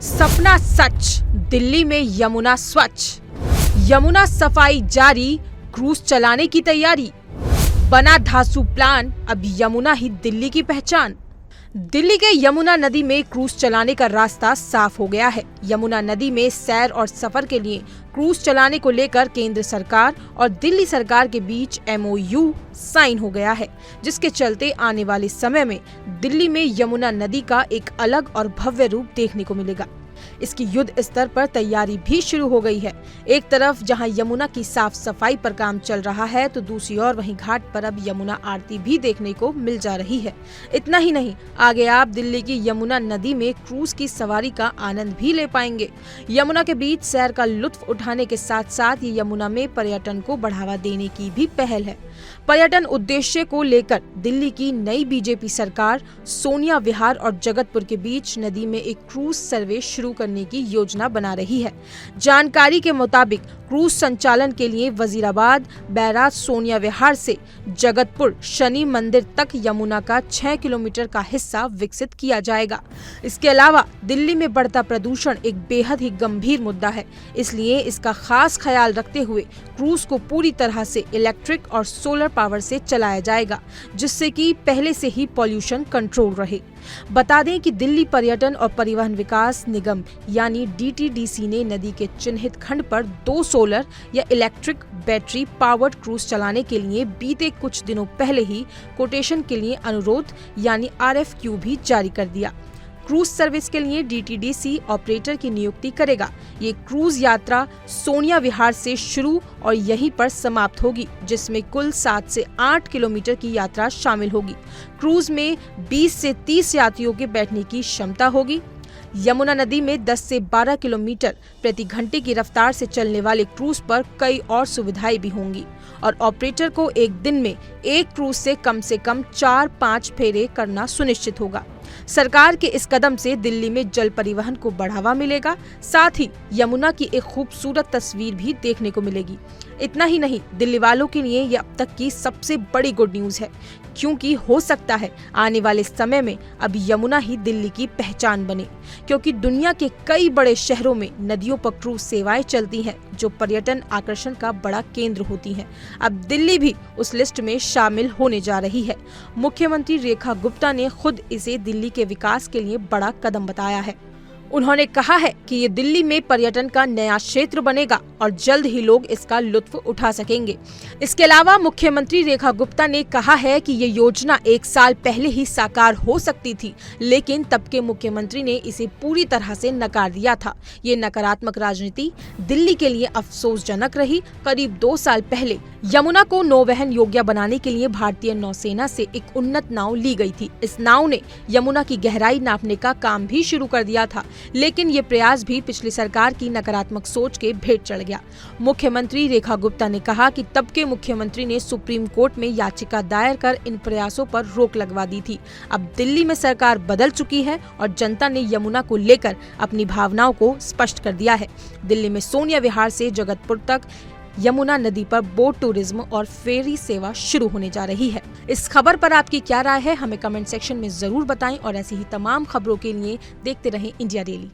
सपना सच, दिल्ली में यमुना स्वच्छ। यमुना सफाई जारी, क्रूज चलाने की तैयारी। बना धांसू प्लान, अब यमुना ही दिल्ली की पहचान। दिल्ली के यमुना नदी में क्रूज चलाने का रास्ता साफ हो गया है। यमुना नदी में सैर और सफर के लिए क्रूज चलाने को लेकर केंद्र सरकार और दिल्ली सरकार के बीच MOU साइन हो गया है, जिसके चलते आने वाले समय में दिल्ली में यमुना नदी का एक अलग और भव्य रूप देखने को मिलेगा। इसकी युद्ध स्तर पर तैयारी भी शुरू हो गई है। एक तरफ जहां यमुना की साफ सफाई पर काम चल रहा है, तो दूसरी ओर वहीं घाट पर अब यमुना आरती भी देखने को मिल जा रही है। इतना ही नहीं, आगे आप दिल्ली की यमुना नदी में क्रूज की सवारी का आनंद भी ले पाएंगे। यमुना के बीच सैर का लुत्फ उठाने के साथ साथ ये यमुना में पर्यटन को बढ़ावा देने की भी पहल है। पर्यटन उद्देश्य को लेकर दिल्ली की नई BJP सरकार सोनिया विहार और जगतपुर के बीच नदी में एक क्रूज सर्विस शुरू करने की योजना बना रही है। जानकारी के मुताबिक क्रूज संचालन के लिए वजीराबाद बैराज सोनिया विहार से जगतपुर शनि मंदिर तक यमुना का 6 किलोमीटर का हिस्सा विकसित किया जाएगा। इसके अलावा दिल्ली में बढ़ता प्रदूषण एक बेहद ही गंभीर मुद्दा है, इसलिए इसका खास ख्याल रखते हुए क्रूज को पूरी तरह से इलेक्ट्रिक और सोलर पावर से चलाया जाएगा, जिससे कि पहले से ही पॉल्यूशन कंट्रोल रहे। बता दें कि दिल्ली पर्यटन और परिवहन विकास निगम यानी DTDC ने नदी के चिन्हित खंड पर 2 सोलर या इलेक्ट्रिक बैटरी पावर्ड क्रूज चलाने के लिए बीते कुछ दिनों पहले ही कोटेशन के लिए अनुरोध यानी RFQ भी जारी कर दिया। क्रूज सर्विस के लिए DTDC ऑपरेटर की नियुक्ति करेगा। ये क्रूज यात्रा सोनिया विहार से शुरू और यहीं पर समाप्त होगी, जिसमें कुल 7 से 8 किलोमीटर की यात्रा शामिल होगी। क्रूज में 20 से 30 यात्रियों के बैठने की क्षमता होगी। यमुना नदी में 10 से 12 किलोमीटर प्रति घंटे की रफ्तार से चलने वाले क्रूज पर कई और सुविधाएं भी होंगी और ऑपरेटर को एक दिन में एक क्रूज से कम 4-5 फेरे करना सुनिश्चित होगा। सरकार के इस कदम से दिल्ली में जल परिवहन को बढ़ावा मिलेगा, साथ ही यमुना की एक खूबसूरत तस्वीर भी देखने को मिलेगी। इतना ही नहीं, दिल्ली वालों के लिए यह अब तक की सबसे बड़ी गुड न्यूज है, क्योंकि हो सकता है आने वाले समय में अब यमुना ही दिल्ली की पहचान बने, क्योंकि दुनिया के कई बड़े शहरों में नदियों पर क्रूज सेवाएं चलती हैं, जो पर्यटन आकर्षण का बड़ा केंद्र होती हैं। अब दिल्ली भी उस लिस्ट में शामिल होने जा रही है। मुख्यमंत्री रेखा गुप्ता ने खुद इसे दिल्ली के विकास के लिए बड़ा कदम बताया है। उन्होंने कहा है कि ये दिल्ली में पर्यटन का नया क्षेत्र बनेगा और जल्द ही लोग इसका लुत्फ उठा सकेंगे। इसके अलावा मुख्यमंत्री रेखा गुप्ता ने कहा है कि ये योजना 1 साल पहले ही साकार हो सकती थी, लेकिन तब के मुख्यमंत्री ने इसे पूरी तरह से नकार दिया था। ये नकारात्मक राजनीति दिल्ली के लिए अफसोसजनक रही। करीब 2 साल पहले यमुना को नौवहन योग्य बनाने के लिए भारतीय नौसेना से एक उन्नत नाव ली गई थी। इस नाव ने यमुना की गहराई नापने का काम भी शुरू कर दिया था, लेकिन ये प्रयास भी पिछली सरकार की नकारात्मक सोच के भेंट चढ़ गया। मुख्यमंत्री रेखा गुप्ता ने कहा कि तब के मुख्यमंत्री ने सुप्रीम कोर्ट में याचिका दायर कर इन प्रयासों पर रोक लगवा दी थी। अब दिल्ली में सरकार बदल चुकी है और जनता ने यमुना को लेकर अपनी भावनाओं को स्पष्ट कर दिया है। दिल्ली में सोनिया विहार से जगतपुर तक यमुना नदी पर बोट टूरिज्म और फेरी सेवा शुरू होने जा रही है। इस खबर पर आपकी क्या राय है, हमें कमेंट सेक्शन में जरूर बताएं और ऐसी ही तमाम खबरों के लिए देखते रहें इंडिया डेली।